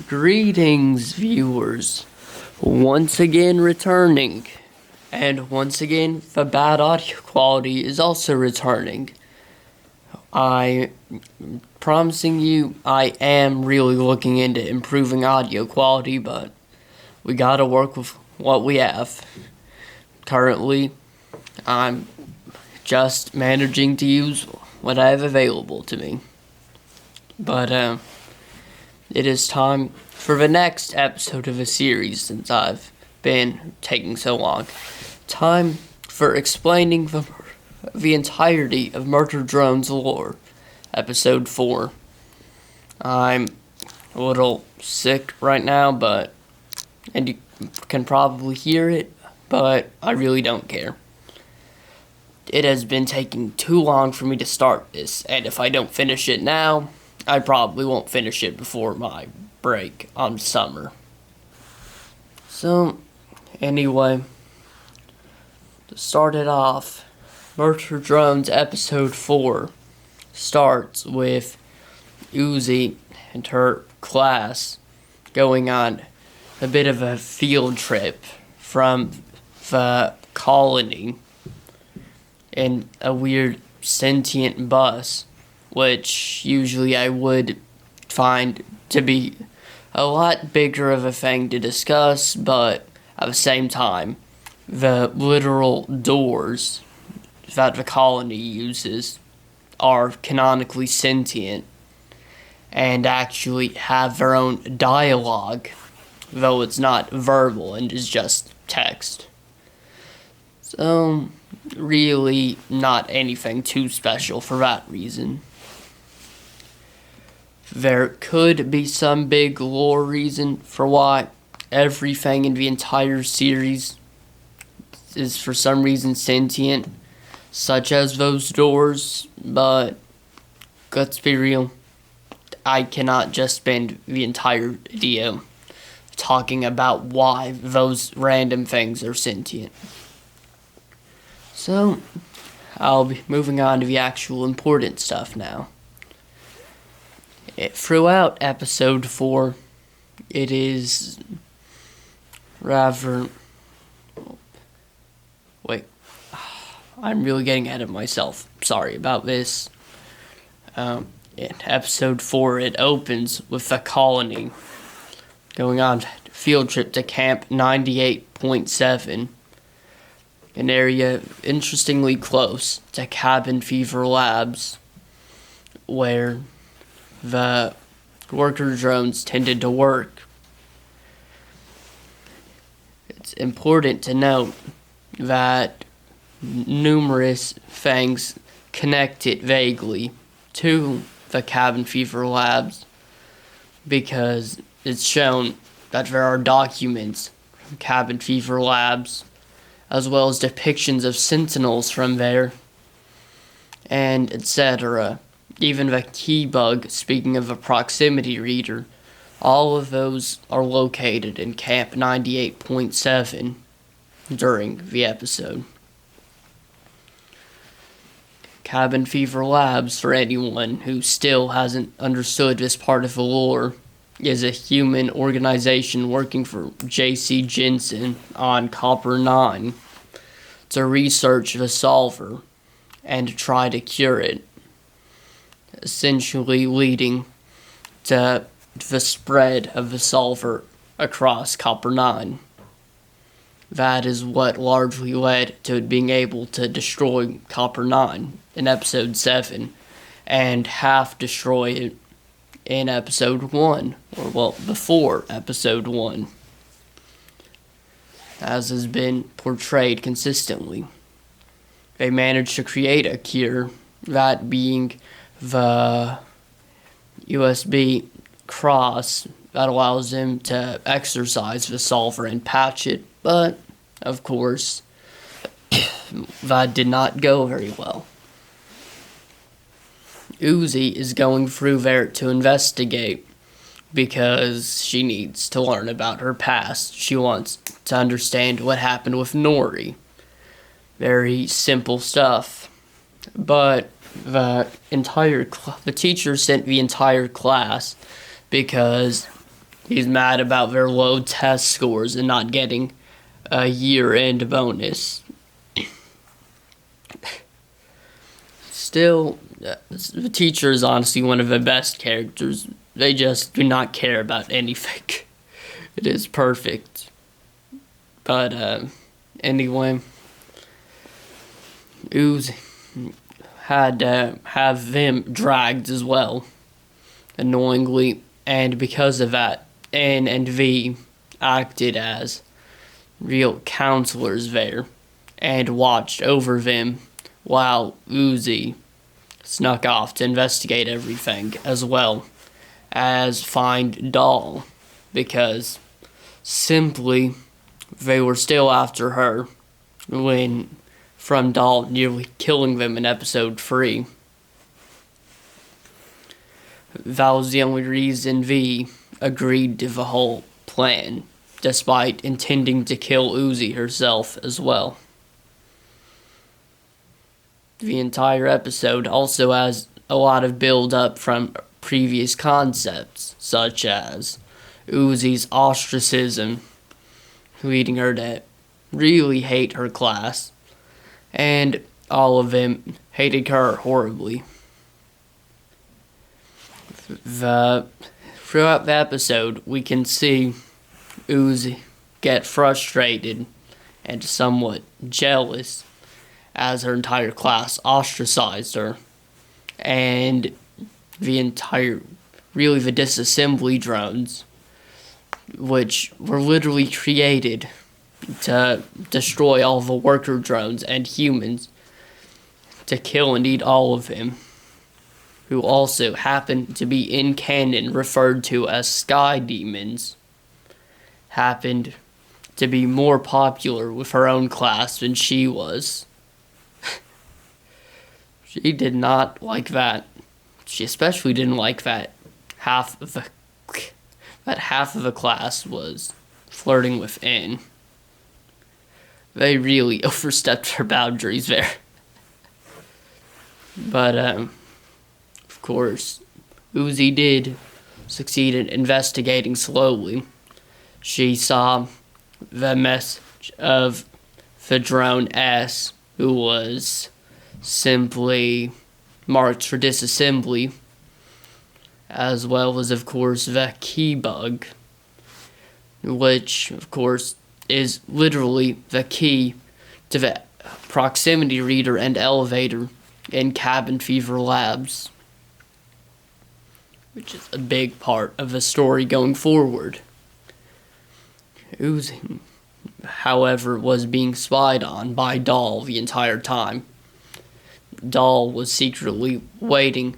Greetings, viewers. Once again returning. And once again, the bad audio quality is also returning. I promising you, I am really looking into improving audio quality, but we gotta work with what we have. Currently, I'm just managing to use what I have available to me. But, it is time for the next episode of a series since I've been taking so long. Time for explaining the entirety of Murder Drone's lore, episode 4. I'm a little sick right now, and you can probably hear it, but I really don't care. It has been taking too long for me to start this, and if I don't finish it now, I probably won't finish it before my break on summer. So, anyway, to start it off, Murder Drones episode 4 starts with Uzi and her class going on a bit of a field trip from the colony in a weird sentient bus, which usually I would find to be a lot bigger of a thing to discuss, but at the same time, the literal doors that the colony uses are canonically sentient and actually have their own dialogue, though it's not verbal and is just text. So, really not anything too special for that reason. There could be some big lore reason for why everything in the entire series is for some reason sentient, such as those doors, but let's be real, I cannot just spend the entire video talking about why those random things are sentient. So, I'll be moving on to the actual important stuff now. Throughout episode 4, it is rather... Wait, I'm really getting ahead of myself. Sorry about this. In episode 4, it opens with the colony going on a field trip to Camp 98.7, an area interestingly close to Cabin Fever Labs, where the worker drones tended to work. It's important to note that numerous things connect it vaguely to the Cabin Fever Labs, because it's shown that there are documents from Cabin Fever Labs, as well as depictions of sentinels from there, and etc. Even the key bug, speaking of a proximity reader, all of those are located in Camp 98.7 during the episode. Cabin Fever Labs, for anyone who still hasn't understood this part of the lore, is a human organization working for J.C. Jensen on Copper-9 to research the solver and to try to cure it, essentially leading to the spread of the solver across Copper-9. That is what largely led to it being able to destroy Copper-9 in episode 7, and half destroy it in episode 1, before episode 1, as has been portrayed consistently. They managed to create a cure, that being the USB cross that allows them to exercise the solver and patch it, but, of course, that did not go very well. Uzi is going through there to investigate because she needs to learn about her past. She wants to understand what happened with Nori. Very simple stuff. But the teacher sent the entire class because He's mad about their low test scores and not getting a year-end bonus. Still, the teacher is honestly one of the best characters. They just do not care about anything. It is perfect. But, anyway, Uzi had to have them dragged as well, annoyingly, and because of that, N and V acted as real counselors there and watched over them while Uzi snuck off to investigate everything as well as find Doll, because simply they were still after her when from Doll nearly killing them in episode 3. That was the only reason V agreed to the whole plan, despite intending to kill Uzi herself as well. The entire episode also has a lot of build-up from previous concepts, such as Uzi's ostracism, leading her to really hate her class, and all of them hated her horribly. Throughout the episode, we can see Uzi get frustrated and somewhat jealous as her entire class ostracized her, and the disassembly drones, which were literally created to destroy all the worker drones and humans, to kill and eat all of them, who also happen to be in canon referred to as sky demons, happened to be more popular with her own class than she was. She did not like that. She especially didn't like that half of the class was flirting with N. They really overstepped their boundaries there. But, of course, Uzi did succeed in investigating slowly. She saw the message of the drone S, who was simply marked for disassembly, as well as, of course, the key bug, which, of course, is literally the key to the proximity reader and elevator in Cabin Fever Labs, which is a big part of the story going forward. Uzi, however, was being spied on by Doll the entire time. Doll was secretly waiting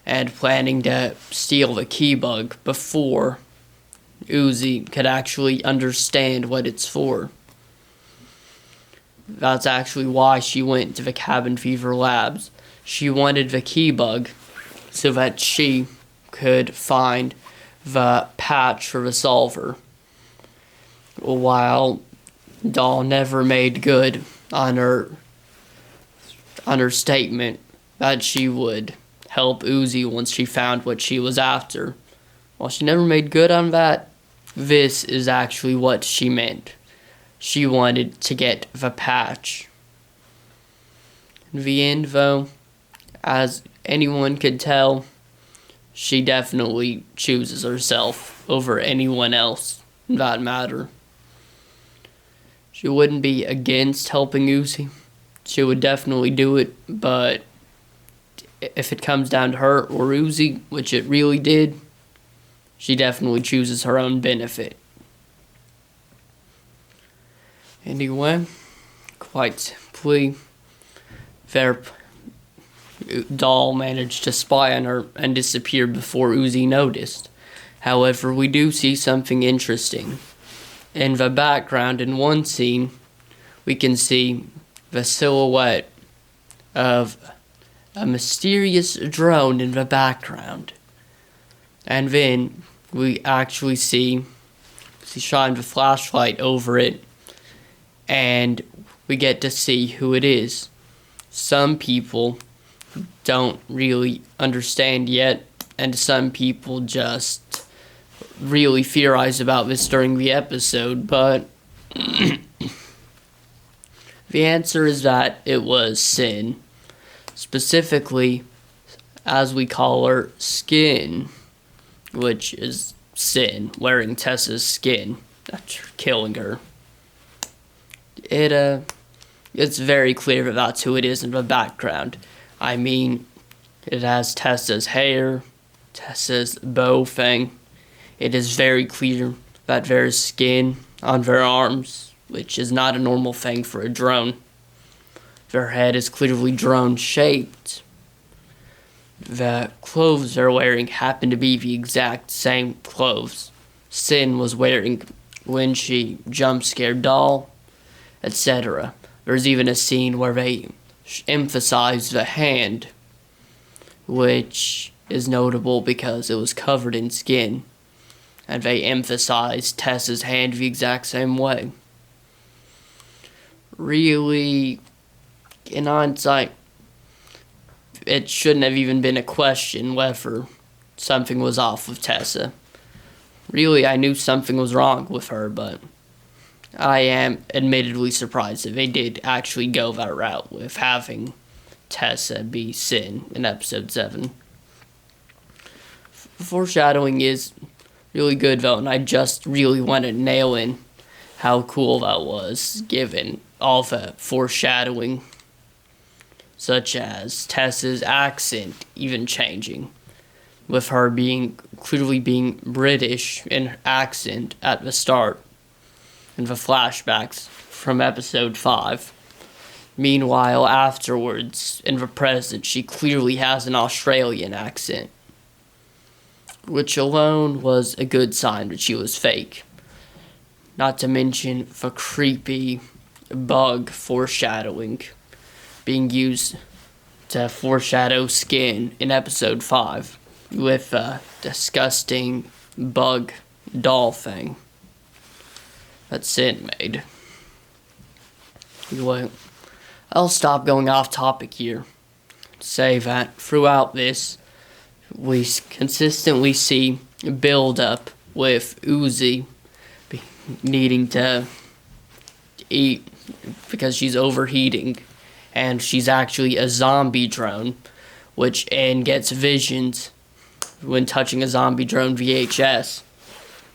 and planning to steal the key bug before Uzi could actually understand what it's for. That's actually why she went to the Cabin Fever Labs. She wanted the key bug so that she could find the patch for the solver, while Doll never made good on her statement that she would help Uzi once she found what she was after. While she never made good on that, this is actually what she meant. She wanted to get the patch. In the end, though, as anyone could tell, she definitely chooses herself over anyone else in that matter. She wouldn't be against helping Uzi. She would definitely do it, but if it comes down to her or Uzi, which it really did, she definitely chooses her own benefit. Anyway, quite simply, their Doll managed to spy on her and disappear before Uzi noticed. However, we do see something interesting. In the background, in one scene, we can see the silhouette of a mysterious drone in the background. And then we actually see shine the flashlight over it, and we get to see who it is. Some people don't really understand yet, and some people just really theorize about this during the episode, but the answer is that it was Sin. Specifically, as we call her, Skin, which is Sin, wearing Tessa's skin after killing her. It's very clear that that's who it is in the background. I mean, it has Tessa's hair, Tessa's bow thing. It is very clear that there's skin on their arms, which is not a normal thing for a drone. Their head is clearly drone-shaped. The clothes they're wearing happen to be the exact same clothes Sin was wearing when she jump-scared Doll, etc. There's even a scene where they emphasize the hand, which is notable because it was covered in skin, and they emphasize Tessa's hand the exact same way. Really, in hindsight, it shouldn't have even been a question whether something was off with Tessa. Really, I knew something was wrong with her, but I am admittedly surprised that they did actually go that route with having Tessa be Sin in episode 7. Foreshadowing is really good though, and I just really want to nail in how cool that was, given all the foreshadowing, such as Tessa's accent even changing, with her clearly being British in accent at the start, in the flashbacks from episode 5. Meanwhile, afterwards, in the present, she clearly has an Australian accent, which alone was a good sign that she was fake. Not to mention the creepy bug foreshadowing being used to foreshadow Skin in episode 5 with a disgusting bug doll thing that Sin made. Anyway, I'll stop going off topic here. Say that throughout this, we consistently see build up with Uzi needing to eat because she's overheating, and she's actually a zombie drone, which N gets visions when touching a zombie drone VHS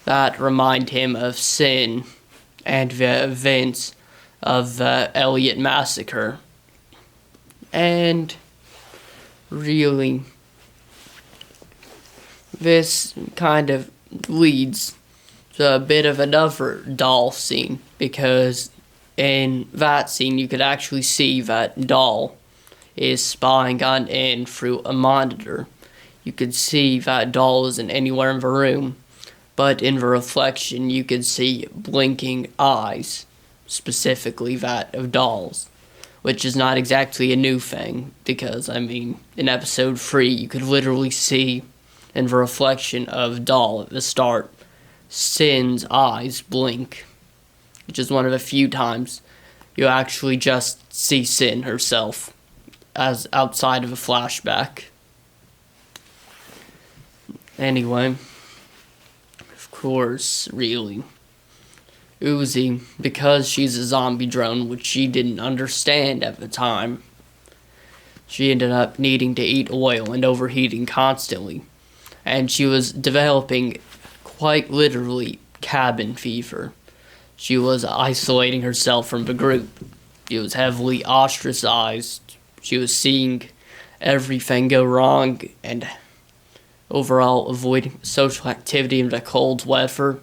that remind him of Sin and the events of the Elliot massacre. And really, this kind of leads to a bit of another doll scene, because in that scene you could actually see that Doll is spying on N through a monitor. You could see that Doll isn't anywhere in the room, but in the reflection you could see blinking eyes, specifically that of Doll's, which is not exactly a new thing, because, I mean, in episode 3 you could literally see in the reflection of Doll at the start, Sin's eyes blink, which is one of the few times you actually just see Sin herself as outside of a flashback. Anyway, of course, really, Uzi, because she's a zombie drone, which she didn't understand at the time, she ended up needing to eat oil and overheating constantly, and she was developing quite literally cabin fever. She was isolating herself from the group. She was heavily ostracized. She was seeing everything go wrong and overall avoiding social activity in the cold weather.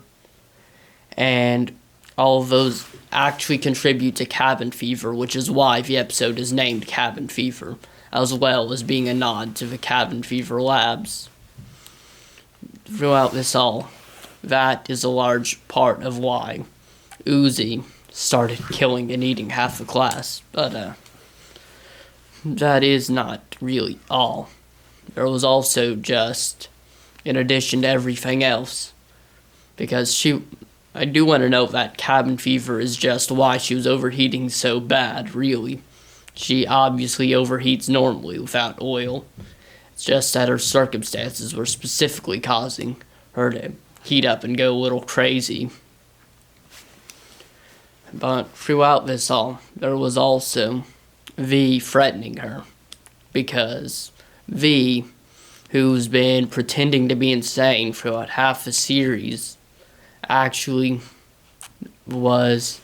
And all of those actually contribute to cabin fever, which is why the episode is named Cabin Fever, as well as being a nod to the cabin fever labs. Throughout this all, that is a large part of why Uzi started killing and eating half the class, but that is not really all. There was also just, in addition to everything else, because I do want to note that cabin fever is just why she was overheating so bad, really. She obviously overheats normally without oil. It's just that her circumstances were specifically causing her to heat up and go a little crazy. But throughout this all, there was also V threatening her, because V, who's been pretending to be insane throughout half the series, actually was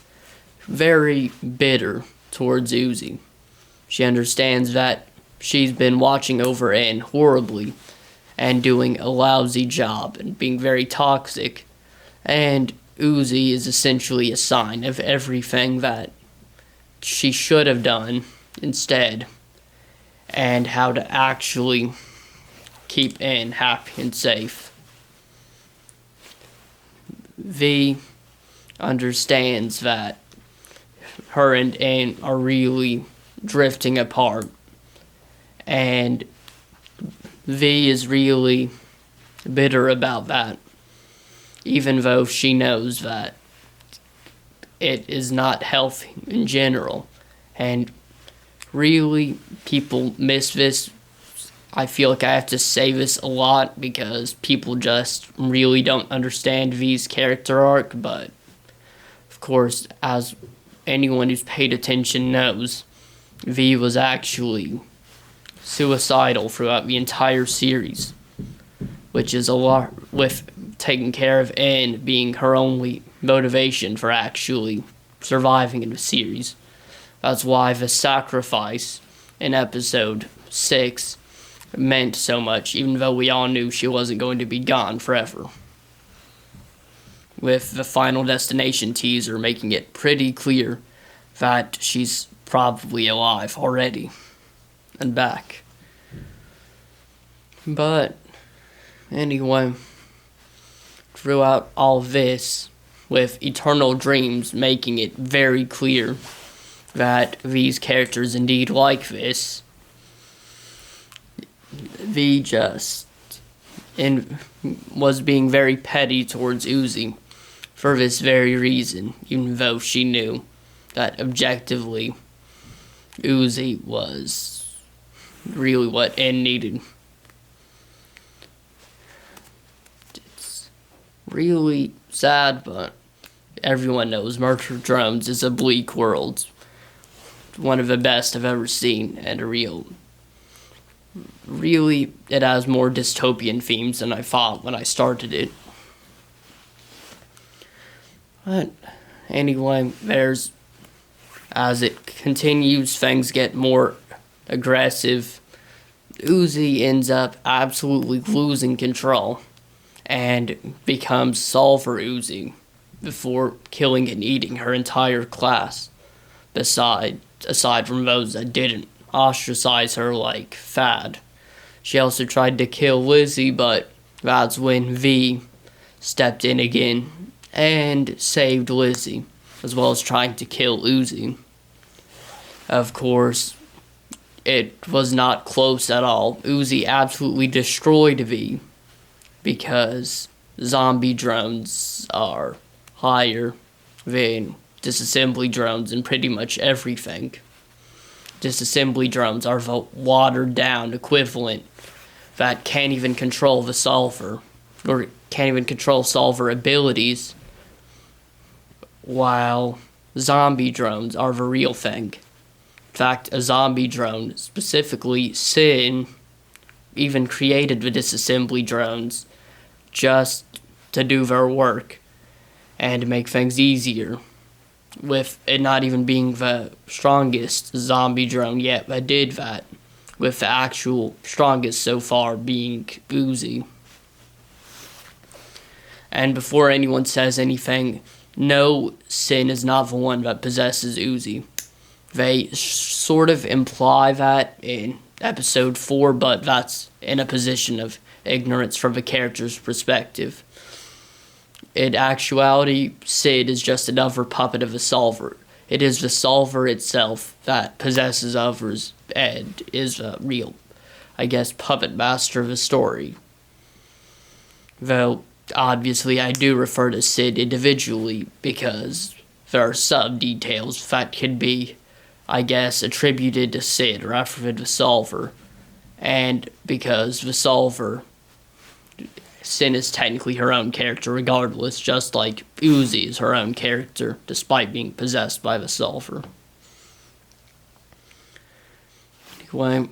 very bitter towards Uzi. She understands that she's been watching over Anne horribly and doing a lousy job and being very toxic, and Uzi is essentially a sign of everything that she should have done instead, and how to actually keep Anne happy and safe. V understands that her and Anne are really drifting apart, and V is really bitter about that, even though she knows that it is not healthy in general. And really, people miss this. I feel like I have to say this a lot because people just really don't understand V's character arc, but of course, as anyone who's paid attention knows, V was actually suicidal throughout the entire series, which is a lot, with taking care of Anne being her only motivation for actually surviving in the series. That's why the sacrifice in episode 6 meant so much, even though we all knew she wasn't going to be gone forever. With the Final Destination teaser making it pretty clear that she's probably alive already and back. But anyway, throughout all this, with Eternal Dreams making it very clear that these characters indeed like this, V just was being very petty towards Uzi for this very reason, even though she knew that objectively Uzi was really what Anne needed. It's really sad, but everyone knows Murder Drones is a bleak world. One of the best I've ever seen, and really, it has more dystopian themes than I thought when I started it. But anyway, as it continues, things get more aggressive. Uzi ends up absolutely losing control and becomes Solver Uzi before killing and eating her entire class, aside from those that didn't ostracize her like Thad. She also tried to kill Lizzie, but that's when V stepped in again and saved Lizzie, as well as trying to kill Uzi. Of course, it was not close at all. Uzi absolutely destroyed V because zombie drones are higher than disassembly drones in pretty much everything. Disassembly drones are the watered down equivalent that can't even control the solver, or can't even control solver abilities, while zombie drones are the real thing. In fact, a zombie drone, specifically Sin, even created the disassembly drones just to do their work and make things easier, with it not even being the strongest zombie drone yet that did that, with the actual strongest so far being Uzi. And before anyone says anything, no, Sin is not the one that possesses Uzi. They sort of imply that in episode 4, but that's in a position of ignorance from the character's perspective. In actuality, Sid is just another puppet of the solver. It is the solver itself that possesses others and is a real, I guess, puppet master of the story. Though, obviously, I do refer to Sid individually because there are sub-details that could be, I guess, attributed to Sid rather than the solver. And because the solver Sin is technically her own character regardless, just like Uzi is her own character, despite being possessed by the sulfur. Anyway,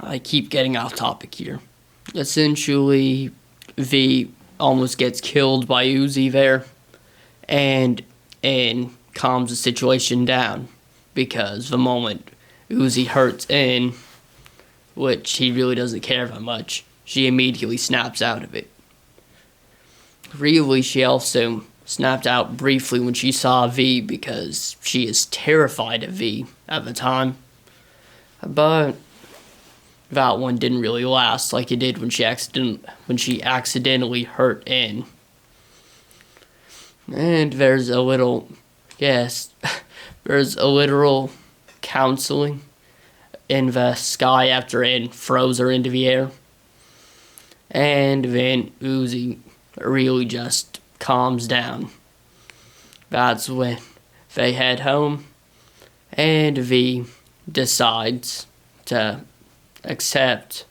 I keep getting off topic here. Essentially, V almost gets killed by Uzi there, and calms the situation down, because the moment Uzi hurts In, which he really doesn't care that much, she immediately snaps out of it. Really, she also snapped out briefly when she saw V, because she is terrified of V at the time. But that one didn't really last like it did when she accidentally hurt In. And there's a little literal counseling in the sky after In throws her into the air. And then Uzi really just calms down. That's when they head home, and V decides to accept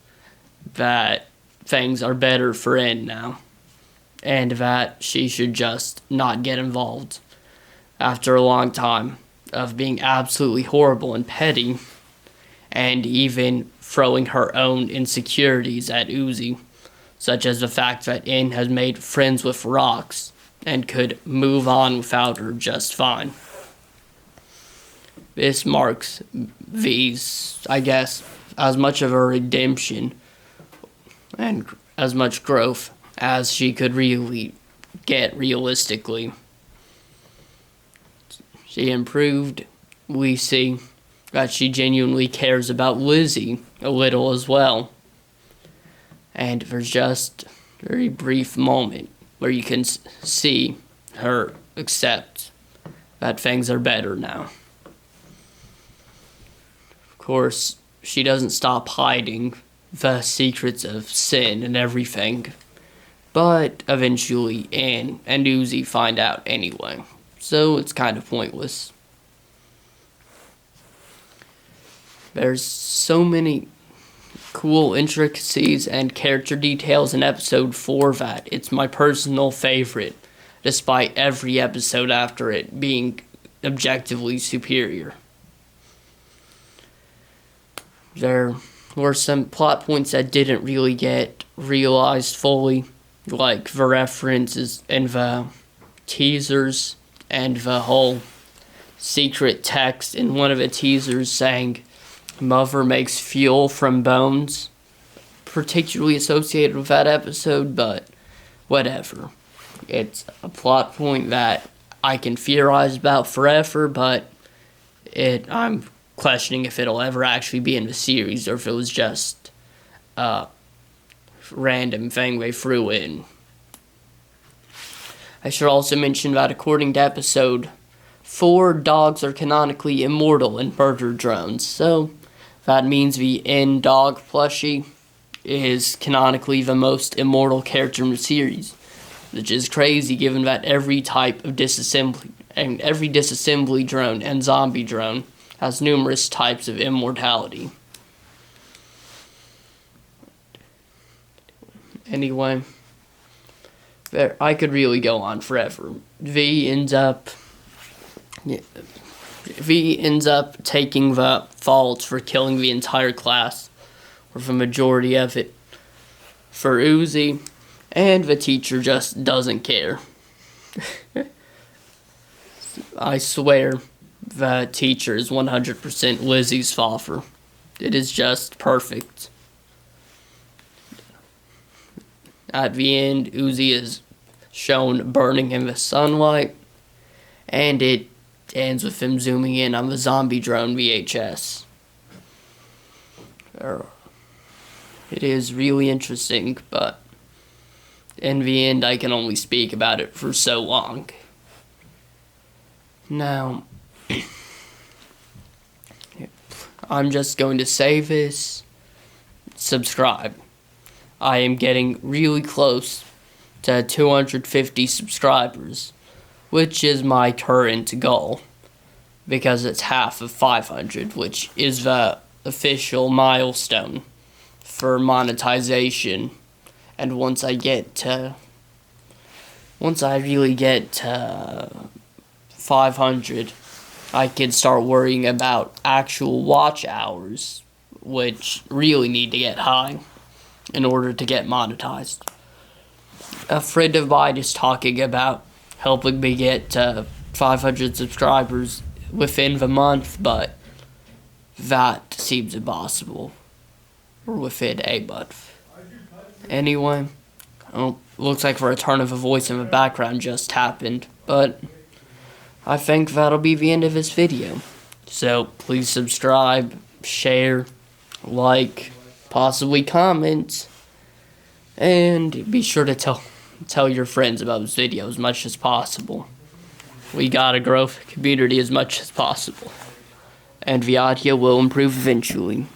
that things are better for In now, and that she should just not get involved after a long time of being absolutely horrible and petty, and even throwing her own insecurities at Uzi, such as the fact that In has made friends with rocks and could move on without her just fine. This marks V's, I guess, as much of a redemption and as much growth as she could really get realistically. She improved. We see that she genuinely cares about Lizzie a little as well. And there's just a very brief moment where you can see her accept that things are better now. Of course, she doesn't stop hiding the secrets of Sin and everything, but eventually In and Uzi find out anyway, so it's kind of pointless. There's so many cool intricacies and character details in episode 4 that it's my personal favorite, despite every episode after it being objectively superior. There were some plot points that didn't really get realized fully, like the references and the teasers and the whole secret text in one of the teasers saying Mother makes fuel from bones, particularly associated with that episode, but whatever. It's a plot point that I can theorize about forever, but I'm questioning if it'll ever actually be in the series or if it was just a random thing they threw in. I should also mention that according to episode 4, dogs are canonically immortal in murder drones, so that means the In dog plushie is canonically the most immortal character in the series, which is crazy given that every type of disassembly drone and zombie drone has numerous types of immortality. Anyway, I could really go on forever. V ends up taking the fault for killing the entire class, or the majority of it, for Uzi, and the teacher just doesn't care. I swear the teacher is 100% Lizzie's father. It is just perfect. At the end, Uzi is shown burning in the sunlight, and it ends with him zooming in on the zombie drone VHS. It is really interesting, but in the end, I can only speak about it for so long. Now, I'm just going to say this. Subscribe. I am getting really close to 250 subscribers, which is my current goal, because it's half of 500, which is the official milestone for monetization And once I really get to 500, I can start worrying about actual watch hours, which really need to get high in order to get monetized. A friend of mine is talking about helping me get to 500 subscribers within the month, but that seems impossible. Or within a month. Anyway, looks like a return of a voice in the background just happened, but I think that'll be the end of this video. So please subscribe, share, like, possibly comment, and be sure to tell your friends about this video as much as possible. We gotta grow the community as much as possible, and the audio will improve eventually.